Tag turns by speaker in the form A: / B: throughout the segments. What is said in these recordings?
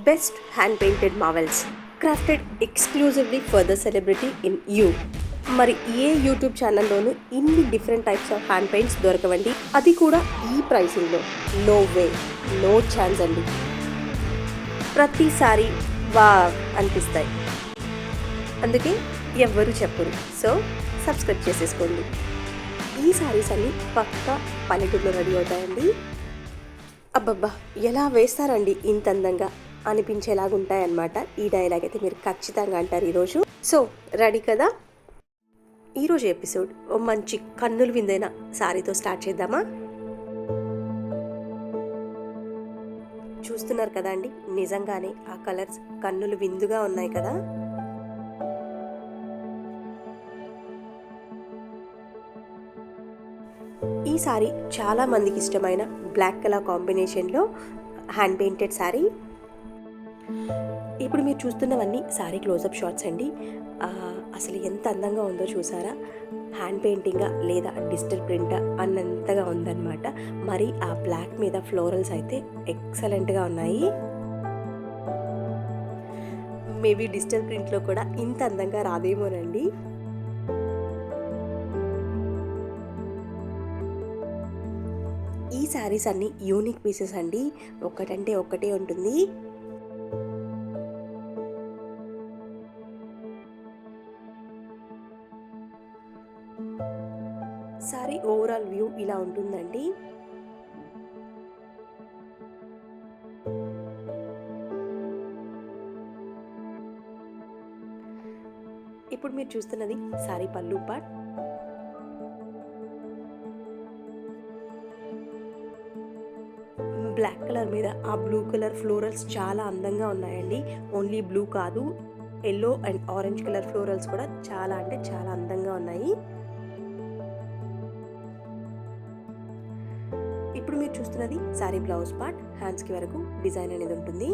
A: best hand-painted marvels crafted exclusively for the celebrity in you. మరి ఏ YouTube ఛానల్లోనూ ఇన్ని different types of hand paints దొరకవండి, అది కూడా ఈ ప్రైసింగ్లో. నో వే, నో ఛాన్స్ అండి. ప్రతిసారి వా అనిపిస్తాయి, అందుకే ఎవ్వరు చెప్పరు. సో సబ్స్క్రైబ్ చేసేసుకోండి. ఈ సారీస్ అన్ని పక్కా పల్లెటూరులో రెడీ అవుతాయండి. అబ్బబ్బా, ఎలా వేస్తారండి ఇంత అందంగా అనిపించేలాగుంటాయన్నమాట. ఈ డైలాగ్ అయితే మీరు ఖచ్చితంగా అంటారు ఈరోజు. సో రెడీ కదా? ఈరోజు ఎపిసోడ్ ఓ మంచి కన్నులు విందైన సారీతో స్టార్ట్ చేద్దామా? చూస్తున్నారు కదా అండి, నిజంగానే ఆ కలర్స్ కన్నులు విందుగా ఉన్నాయి కదా. ఈ సారీ చాలా మందికి ఇష్టమైన బ్లాక్ కలర్ కాంబినేషన్లో హ్యాండ్ పెయింటెడ్ సారీ. ఇప్పుడు మీరు చూస్తున్నవన్నీ సారీ క్లోజప్ షాట్స్ అండి. అసలు ఎంత అందంగా ఉందో చూసారా? హ్యాండ్ పెయింటింగా లేదా డిజిటల్ ప్రింటా అన్నంతగా ఉందన్నమాట. మరి ఆ బ్లాక్ మీద ఫ్లోరల్స్ అయితే ఎక్సలెంట్గా ఉన్నాయి. మేబీ డిజిటల్ ప్రింట్లో కూడా ఇంత అందంగా రాదేమోనండి. ఈ శారీస్ అన్నీ యూనిక్ పీసెస్ అండి, ఒక్కటంటే ఒక్కటే ఉంటుంది. సారీ ఓవరాల్ వ్యూ ఇలా ఉంటుందండి. ఇప్పుడు మీరు చూస్తున్నది సారీ పళ్ళు పార్ట్. బ్లాక్ కలర్ మీద ఆ బ్లూ కలర్ ఫ్లోరల్స్ చాలా అందంగా ఉన్నాయండి. ఓన్లీ బ్లూ కాదు, yellow and orange colour florals కూడా చాలా అంటే చాలా అందంగా ఉన్నాయి. ఇప్పుడు మీరు చూస్తున్నది సారీ బ్లౌజ్ పార్ట్. హ్యాండ్స్కి వరకు డిజైన్ అనేది ఉంటుంది.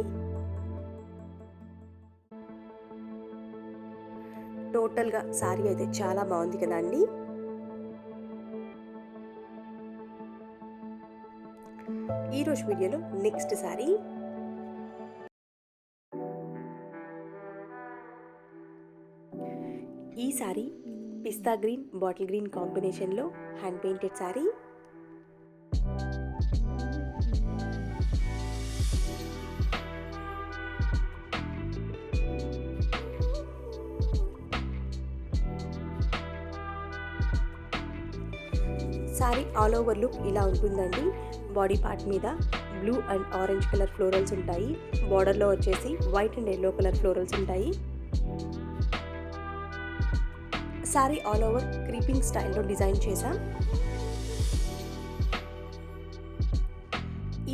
A: టోటల్గా సారీ అయితే చాలా బాగుంది కదా అండి. ఈరోజు వీడియోలో నెక్స్ట్ సారీ. ఈ సారీ పిస్తా గ్రీన్ బాటిల్ గ్రీన్ కాంబినేషన్లో hand painted sorry. Sorry all over look ఇలా ఉంటుందండి. బాడీ పార్ట్ మీద blue and orange colour florals ఉంటాయి. బార్డర్లో వచ్చేసి white and yellow colour florals ఉంటాయి. సారీ ఆల్ ఓవర్ క్రీపింగ్ స్టైల్లో డిజైన్ చేశాం.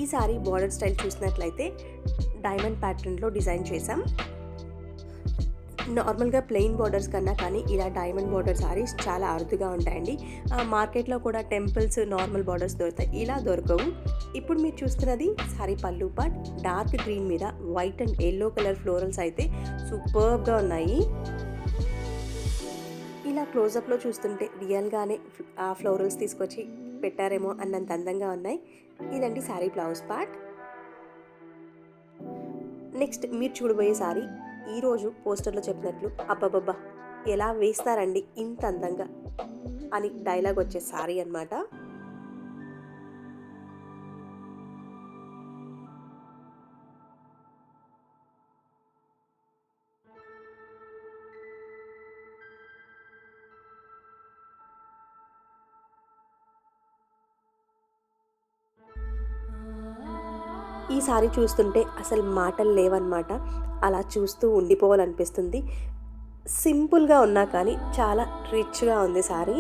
A: ఈ సారీ బార్డర్ స్టైల్ చూసినట్లయితే డైమండ్ ప్యాటర్న్లో డిజైన్ చేశాం. నార్మల్గా ప్లెయిన్ బార్డర్స్ కన్నా కానీ ఇలా డైమండ్ బార్డర్ సారీస్ చాలా అరుదుగా ఉంటాయండి. మార్కెట్లో కూడా టెంపుల్స్ నార్మల్ బార్డర్స్ దొరుకుతాయి, ఇలా దొరకవు. ఇప్పుడు మీరు చూస్తున్నది సారీ పళ్ళు పార్ట్. డార్క్ గ్రీన్ మీద white and yellow colour florals అయితే సూపర్బ్గా ఉన్నాయి. ఇలా క్లోజప్లో చూస్తుంటే రియల్గానే ఆ ఫ్లోరల్స్ తీసుకొచ్చి పెట్టారేమో అన్నంత అందంగా ఉన్నాయి. ఇదండి సారీ బ్లౌజ్ పార్ట్. నెక్స్ట్ మీరు చూడబోయే సారీ ఈరోజు పోస్టర్లో చెప్పినట్లు అబ్బబ్బబ్బా ఎలా వేస్తారండి ఇంత అందంగా అని డైలాగ్ వచ్చే సారీ అన్నమాట. ఈ సారీ చూస్తుంటే అసలు మాటలు లేవన్నమాట. అలా చూస్తూ ఉండిపోవాలనిపిస్తుంది. సింపుల్గా ఉన్నా కానీ చాలా రిచ్గా ఉంది సారీ.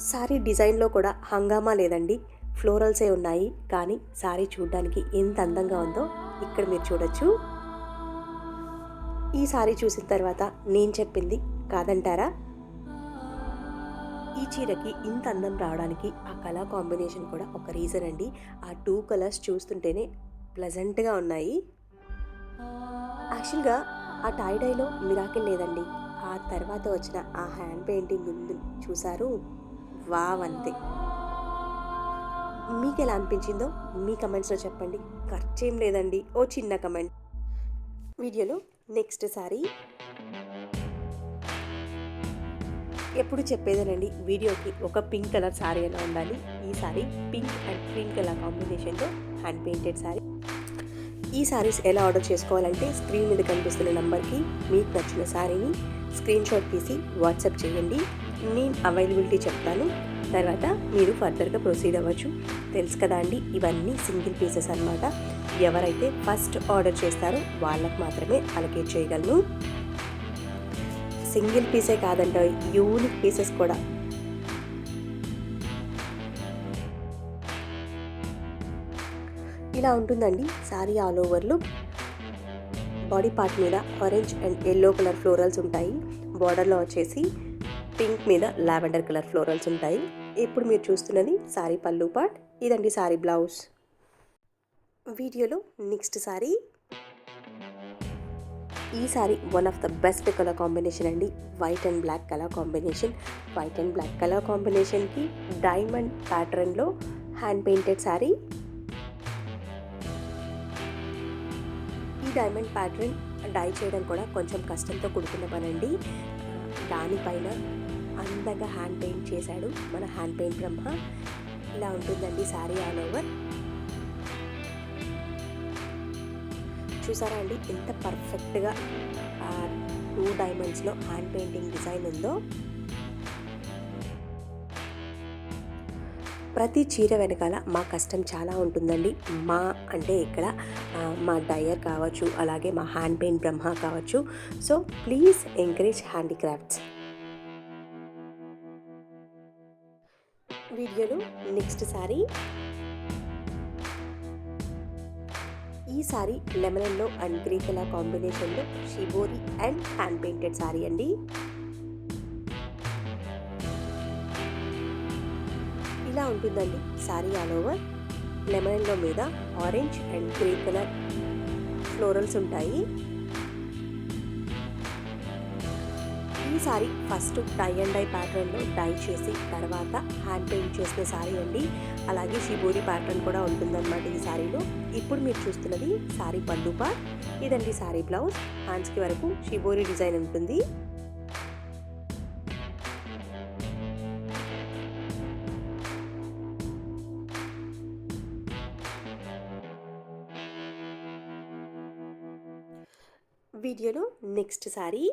A: సారీ డిజైన్లో కూడా హంగామా లేదండి, ఫ్లోరల్సే ఉన్నాయి. కానీ సారీ చూడడానికి ఎంత అందంగా ఉందో ఇక్కడ మీరు చూడొచ్చు. ఈ సారీ చూసిన తర్వాత నేను చెప్పింది కాదంటారా? ఈ చీరకి ఇంత అందం రావడానికి ఆ కలర్ కాంబినేషన్ కూడా ఒక రీజన్ అండి. ఆ 2 కలర్స్ చూస్తుంటేనే ప్లెజెంట్గా ఉన్నాయి. యాక్చువల్గా ఆ టైడైలో మిరాకిల్ లేదండి, ఆ తర్వాత వచ్చిన ఆ హ్యాండ్ పెయింటింగ్ ఉంది చూసారు, వావ్ అంతే. మీకు ఎలా అనిపించిందో మీ కమెంట్స్లో చెప్పండి. ఖర్చేం లేదండి, ఓ చిన్న కమెంట్. వీడియోలో నెక్స్ట్ సారీ ఎప్పుడు చెప్పేదేనండి, వీడియోకి ఒక పింక్ కలర్ సారీ ఎలా ఉండాలి. ఈ sorry pink and green colour కాంబినేషన్లో హ్యాండ్ పెయింటెడ్ సారీ. ఈ సారీస్ ఎలా ఆర్డర్ చేసుకోవాలంటే స్క్రీన్ మీద కనిపిస్తున్న నెంబర్కి మీకు నచ్చిన సారీని స్క్రీన్ షాట్ తీసి వాట్సాప్ చేయండి. నేను అవైలబిలిటీ చెప్తాను, తర్వాత మీరు ఫర్దర్గా ప్రొసీడ్ అవ్వచ్చు. తెలుసు కదా అండి, ఇవన్నీ సింగిల్ పీసెస్ అన్నమాట. ఎవరైతే ఫస్ట్ ఆర్డర్ చేస్తారో వాళ్ళకు మాత్రమే అలకేట్ చేయగలను. సింగిల్ పీసే కాదంట, యూనిక్ పీసెస్ కూడా. ఇలా ఉంటుందండి sari all over look. Body part మీద orange and yellow colour florals ఉంటాయి. బార్డర్లో వచ్చేసి పింక్ మీద లావెండర్ కలర్ ఫ్లోరల్స్ ఉంటాయి. ఇప్పుడు మీరు చూస్తున్నది సారీ పళ్ళు పార్ట్. ఇదండి సారీ బ్లౌజ్. వీడియోలో నెక్స్ట్ సారీ. ఈ sari one of the best colour combination అండి. White and black colour combination. White and black colour కాంబినేషన్కి డైమండ్ ప్యాటర్న్లో హ్యాండ్ పెయింటెడ్ సారీ. ఈ డైమండ్ ప్యాటర్న్ డై చేయడం కూడా కొంచెం కష్టంతో కూడుకున్న పనండి. దానిపైన అందంగా హ్యాండ్ పెయింట్ చేశాడు మన హ్యాండ్ పెయింట్ బ్రహ్మ. ఇలా ఉంటుందండి సారీ ఆల్ ఓవర్. చూసారా అండి ఎంత పర్ఫెక్ట్గా 2 డైమండ్స్లో హ్యాండ్ పెయింటింగ్ డిజైన్ ఉందో. ప్రతి చీర వెనకాల మా కష్టం చాలా ఉంటుందండి. మా అంటే ఇక్కడ మా డయర్ కావచ్చు, అలాగే మా హ్యాండ్ పెయింట్ బ్రహ్మ కావచ్చు. So please encourage handicrafts. వీడియోలో నెక్స్ట్ సారీ. ఈ sari lemon yellow and green colour కాంబినేషన్లో shibori and hand painted sari అండి. ఇలా ఉంటుందండి sari all over. Lemon yellow మీద orange and green colour florals ఉంటాయి. ఈ sari first tie and dye ప్యాటర్న్లో డై చేసి తర్వాత హ్యాండ్ పెయింట్ చేసిన సారీ అండి. అలాగే షిబోరి ప్యాటర్న్ కూడా ఉంటుందన్నమాట ఈ సారీలో. ఇప్పుడు మీరు చూస్తున్నది సారీ పళ్ళు పార్ట్. ఇదండి సారీ బ్లౌజ్. హ్యాండ్స్కి వరకు షిబోరి డిజైన్ ఉంటుంది. వీడియోలో నెక్స్ట్ సారీ.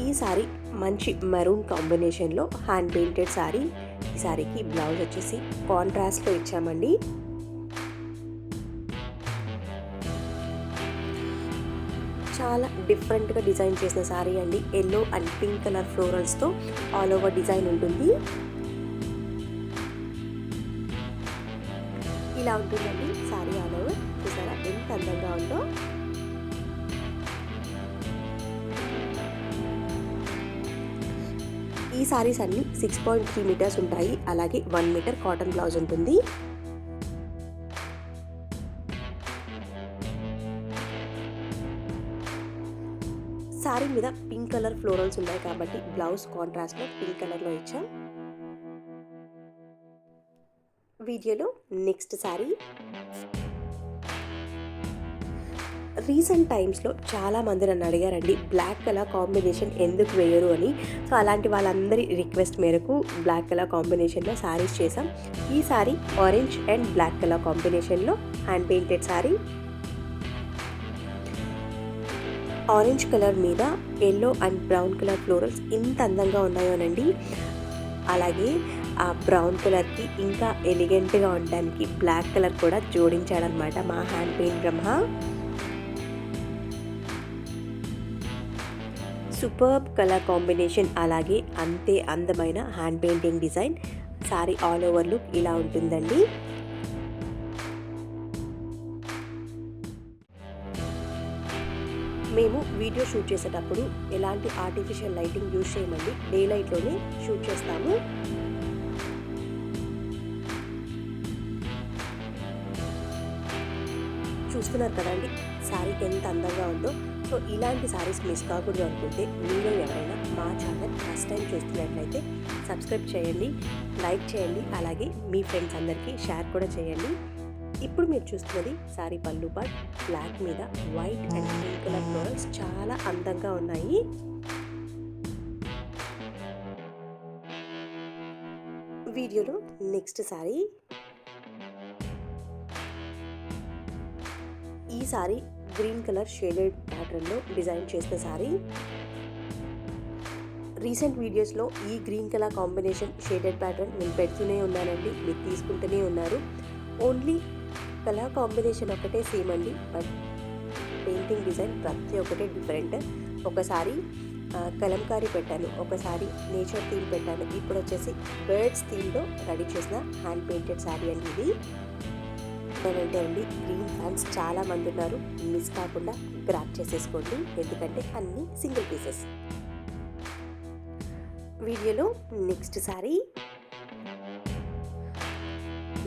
A: ఈ సారీ మంచి మెరూన్ కాంబినేషన్లో హ్యాండ్ పెయింటెడ్ సారీ. ఈ సారీకి బ్లౌజ్ వచ్చేసి కాంట్రాస్ట్లో ఇచ్చామండి. చాలా డిఫరెంట్గా డిజైన్ చేసిన సారీ అండి. ఎల్లో అండ్ పింక్ కలర్ ఫ్లోరల్స్తో ఆల్ ఓవర్ డిజైన్ ఉంటుంది. ఇలా ఉంటుందండి సారీ ఆల్ ఓవర్. చూసారా ఎంత అందంగా ఉందో. ఈ సారీస్ అన్ని 6.3 మీటర్స్ ఉంటాయి. అలాగే 1 మీటర్ కాటన్ బ్లౌజ్ ఉంటుంది. సారీ మీద పింక్ కలర్ ఫ్లోరల్స్ ఉన్నాయి కాబట్టి బ్లౌజ్ కాంట్రాస్ట్లో పింక్ కలర్లో ఇచ్చాం. వీడియోలో నెక్స్ట్ సారీ. రీసెంట్ టైమ్స్లో చాలామంది నన్ను అడిగారండి బ్లాక్ కలర్ కాంబినేషన్ ఎందుకు వేయరు అని. సో అలాంటి వాళ్ళందరి రిక్వెస్ట్ మేరకు బ్లాక్ కలర్ కాంబినేషన్లో సారీస్ చేసాం. ఈ sari orange and black colour కాంబినేషన్లో hand painted sari. Orange colour మీద yellow and brown colour florals ఎంత అందంగా ఉన్నాయోనండి. అలాగే ఆ బ్రౌన్ కలర్కి ఇంకా ఎలిగెంట్గా ఉండడానికి బ్లాక్ కలర్ కూడా జోడించాడనమాట మా హ్యాండ్ పెయింట్ బ్రహ్మ. సూపర్బ్ కలర్ కాంబినేషన్, అలాగే అంతే అందమైన hand painting design. Sorry all over look ఇలా ఉంటుందండి. మేము వీడియో షూట్ చేసేటప్పుడు ఎలాంటి ఆర్టిఫిషియల్ లైటింగ్ యూజ్ చేయమండి. డే లైట్లోనే షూట్ చేస్తాము. చూస్తున్నారు కదండి సారీకి ఎంత అందంగా ఉందో. సో ఇలాంటి సారీస్ మిస్ కాకూడదు అనుకుంటే మీరు ఎవరైనా మా ఛానల్ ఫస్ట్ టైం చూస్తున్నట్లయితే సబ్స్క్రైబ్ చేయండి, లైక్ చేయండి, అలాగే మీ ఫ్రెండ్స్ అందరికీ షేర్ కూడా చేయండి. ఇప్పుడు మీరు చూస్తున్నది సారీ పళ్ళు పార్ట్. బ్లాక్ మీద white and pink colour florals చాలా అందంగా ఉన్నాయి. వీడియోలో నెక్స్ట్ సారీ. ఈ సారీ గ్రీన్ కలర్ షేడెడ్ ప్యాటర్న్లో డిజైన్ చేసిన సారీ. రీసెంట్ వీడియోస్లో ఈ green colour combination shaded pattern నేను పెడుతూనే ఉన్నానండి, మీరు తీసుకుంటూనే ఉన్నారు. ఓన్లీ కలర్ కాంబినేషన్ ఒకటే సేమ్ అండి, బట్ పెయింటింగ్ డిజైన్ ప్రతి ఒక్కటే డిఫరెంట్. ఒకసారి కలంకారీ పెట్టాను, ఒకసారి నేచర్ థీమ్ పెట్టాను, ఇప్పుడు వచ్చేసి బర్డ్స్ థీమ్లో రెడీ చేసిన హ్యాండ్ పెయింటెడ్ శారీ అండి ఇది. ఏంటంటే అండి, గ్రీన్ ఫ్యాన్స్ చాలా మంది ఉన్నారు, మిస్ కాకుండా గ్రాప్ చేసేసుకోండి, ఎందుకంటే అన్నీ సింగిల్ పీసెస్. వీడియోలో నెక్స్ట్ సారీ.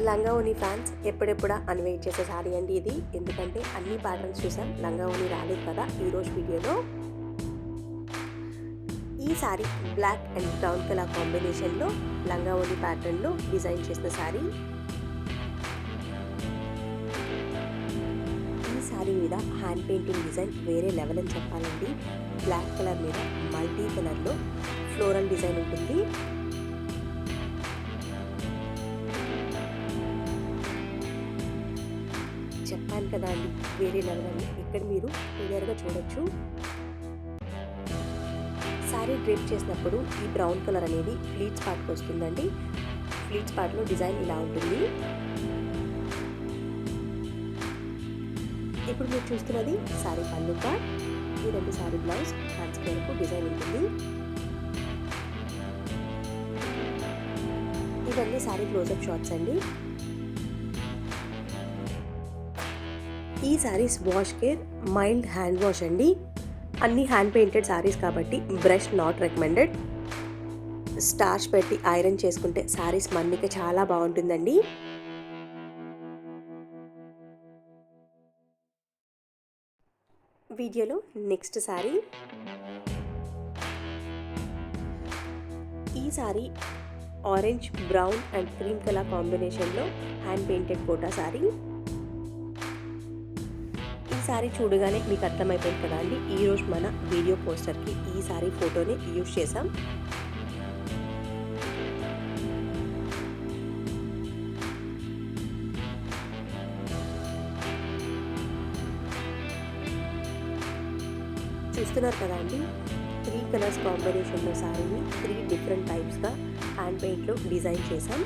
A: లంగా ఓని ఫ్యాన్స్ ఎప్పుడెప్పుడా అని వెయిట్ చేసే సారీ అండి ఇది, ఎందుకంటే అన్ని ప్యాటర్న్స్ చూసాం, లంగా ఓని రాలేదు కదా ఈరోజు వీడియోలో. ఈ sari black and brown colour కాంబినేషన్లో లంగా ఓని ప్యాటర్న్లో డిజైన్ చేసిన సారీ. సారీ మీద హ్యాండ్ పెయింటింగ్ డిజైన్ వేరే లెవెల్ అని చెప్పాలండి. బ్లాక్ కలర్ మీద మల్టీ కలర్లో ఫ్లోరల్ డిజైన్ ఉంటుంది. చెప్పాను కదా అండి, వేరే లెవెల్ అని. ఇక్కడ మీరు క్లియర్గా చూడొచ్చు. సారీ డ్రేప్ చేసినప్పుడు ఈ బ్రౌన్ కలర్ అనేది ఫ్లీట్స్ పార్ట్కి వస్తుందండి. ఫ్లీట్స్ పార్ట్లో డిజైన్ ఇలా ఉంటుంది. ఇప్పుడు మీరు చూస్తున్నది సారీ పళ్ళు పార్ట్. ఈ రెండు సారీ బ్లౌజ్ హ్యాండ్స్ వరకు డిజైన్ ఉంటుంది. ఇవన్నీ సారీ క్లోజప్ షాట్స్ అండి. ఈ saris wash care mild hand wash అండి. అన్ని హ్యాండ్ పెయింటెడ్ సారీస్ కాబట్టి బ్రష్ నాట్ రికమెండెడ్. స్టార్చ్ పెట్టి ఐరన్ చేసుకుంటే సారీస్ మన్నిక చాలా బాగుంటుందండి. వీడియోలో నెక్స్ట్ సారీ. ఈ sari orange, brown and cream colour కాంబినేషన్లో హ్యాండ్ పెయింటెడ్ కోటా సారీ. ఈ సారీ చూడగానే మీకు అర్థమైపోయింది కదా అండి, ఈరోజు మన వీడియో పోస్టర్కి ఈ సారీ ఫోటోని యూజ్ చేసాం. చూస్తున్నారు కదా అండి, 3 కలర్స్ కాంబినేషన్లో సారీని 3 డిఫరెంట్ టైప్స్గా హ్యాండ్ పెయింట్లో డిజైన్ చేసాం.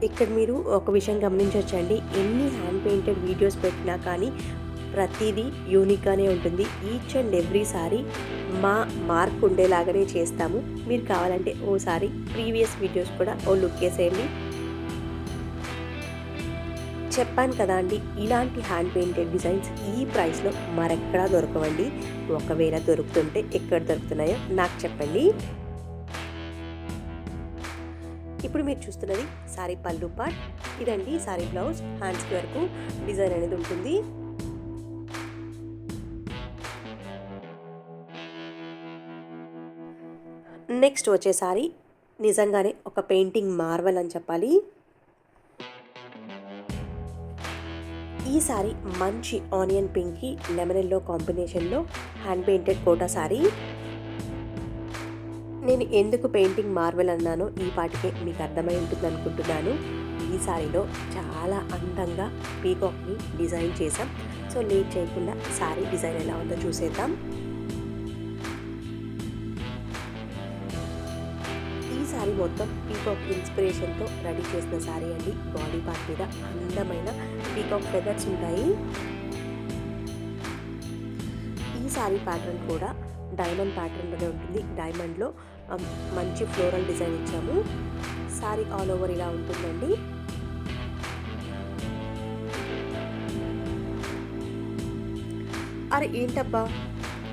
A: ఇక్కడ మీరు ఒక విషయం గమనించవచ్చండి, ఎన్ని హ్యాండ్ పెయింటెడ్ వీడియోస్ పెట్టినా కానీ ప్రతిదీ యూనిక్గానే ఉంటుంది. ఈచ్ అండ్ ఎవ్రీ సారీ మా మార్క్ ఉండేలాగానే చేస్తాము. మీరు కావాలంటే ఓసారి ప్రీవియస్ వీడియోస్ కూడా ఓ లుక్ వేసేయండి. చెప్పాను కదా అండి, ఇలాంటి హ్యాండ్ పెయింటెడ్ డిజైన్స్ ఈ ప్రైస్లో మరెక్కడా దొరకవండి. ఒకవేళ దొరుకుతుంటే ఎక్కడ దొరుకుతున్నాయో నాకు చెప్పండి. ఇప్పుడు మీరు చూస్తున్నది సారీ పళ్ళు పార్ట్. ఇదండి సారీ బ్లౌజ్. హ్యాండ్స్కి వరకు డిజైన్ అనేది ఉంటుంది. నెక్స్ట్ వచ్చే సారీ నిజంగానే ఒక పెయింటింగ్ మార్వెల్ అని చెప్పాలి. ఈ సారీ మంచి ఆనియన్ పింక్కి లెమన్ ఎల్లో కాంబినేషన్లో హ్యాండ్ పెయింటెడ్ కోటా సారీ. నేను ఎందుకు పెయింటింగ్ మార్వెల్ అన్నానో ఈ పాటికే మీకు అర్థమై ఉంటుంది అనుకుంటున్నాను. ఈ సారీలో చాలా అందంగా పీకాక్ని డిజైన్ చేసాం. సో లేట్ చేయకుండా సారీ డిజైన్ ఎలా ఉందో చూసేద్దాం. సారీ మొత్తం పీకాక్ ఇన్స్పిరేషన్తో రెడీ చేసిన సారీ అండి. బాడీ పార్ట్ మీద అందమైన పీకాక్ ఫెదర్స్ ఉంటాయి. ఈ సారీ ప్యాటర్న్ కూడా డైమండ్ ప్యాటర్న్లోనే ఉంటుంది. డైమండ్లో మంచి ఫ్లోరల్ డిజైన్ ఇచ్చాము. సారీ ఆల్ ఓవర్ ఇలా ఉంటుందండి. అరే ఏంటబ్బా,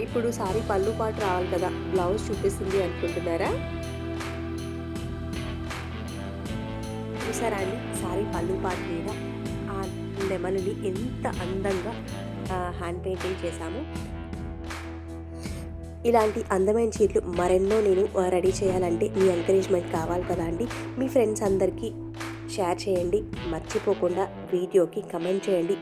A: ఇప్పుడు సారీ పళ్ళు పాటు రావాలి కదా, బ్లౌజ్ చూపిస్తుంది అనుకుంటున్నారా? చూసారా అండి, సారీ పళ్ళు పాటు మీద ఆ నెమలిని ఎంత అందంగా హ్యాండ్ పెయింటింగ్ చేశాము. ఇలాంటి అందమైన చీరలు మరెన్నో నేను రెడీ చేయాలంటే మీ ఎంకరేజ్మెంట్ కావాలి కదా అండి. మీ ఫ్రెండ్స్ అందరికీ షేర్ చేయండి. మర్చిపోకుండా వీడియోకి కమెంట్ చేయండి.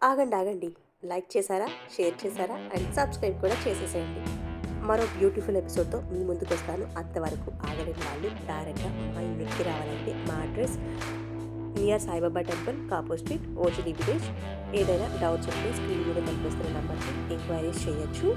A: ఆగండి, లైక్ చేశారా, షేర్ చేశారా అండ్ సబ్స్క్రైబ్ కూడా చేసేసేయండి. మరో బ్యూటిఫుల్ ఎపిసోడ్తో మీ ముందుకు వస్తాను. అంతవరకు ఆగలేని వాళ్ళు డైరెక్ట్గా మా ఇంటికి రావాలంటే మా అడ్రస్ నియర్ సాయిబాబా టెంపుల్, కాపో స్ట్రీట్, ఓజిలి విలేజ్. ఏదైనా డౌట్స్ ఉంటే స్క్రీన్ మీద కనిపిస్తున్న నెంబర్కి ఎంక్వైరీస్ చేయొచ్చు.